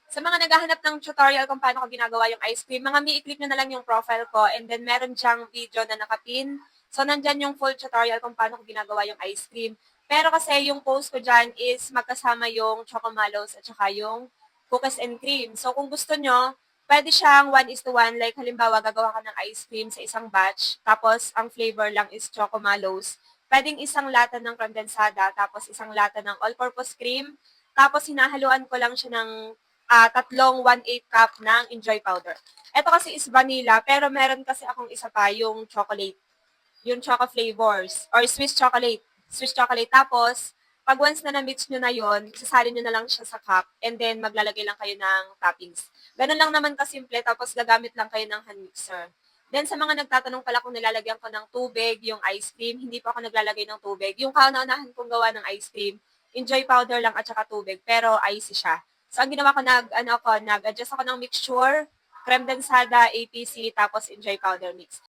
Sa mga naghahanap ng tutorial kung paano ko ginagawa yung ice cream, mga mi-click nyo na lang yung profile ko and then meron diyang video na nakapin. So, nandyan yung full tutorial kung paano ko ginagawa yung ice cream. Pero kasi yung post ko dyan is magkasama yung Chocomallows at saka yung cookies and cream. So, kung gusto nyo, pwede siyang 1:1. Like, halimbawa, gagawa ka ng ice cream sa isang batch, tapos ang flavor lang is Chocomallows. Pwedeng isang lata ng condensada, tapos isang lata ng all-purpose cream, tapos hinahaluan ko lang siya ng tatlong 1/8 cup ng Enjoy powder. Ito kasi is vanilla, pero meron kasi akong isa pa, yung chocolate. Yung choco flavors, or Swiss chocolate. Swiss chocolate. Tapos, pag once na na-mix nyo na yon, sasalin nyo na lang siya sa cup, and then maglalagay lang kayo ng toppings. Ganun lang naman kasimple, tapos gagamit lang kayo ng hand mixer. Then sa mga nagtatanong pala kung nilalagyan ko ng tubig, yung ice cream, hindi pa ako naglalagay ng tubig. Yung kauna-unahan kong gawa ng ice cream, Enjoy powder lang at saka tubig, pero icy siya. So, ang ginawa ko, nag-adjust ako ng mixture, creme densada, APC, tapos Enjoy powder mix.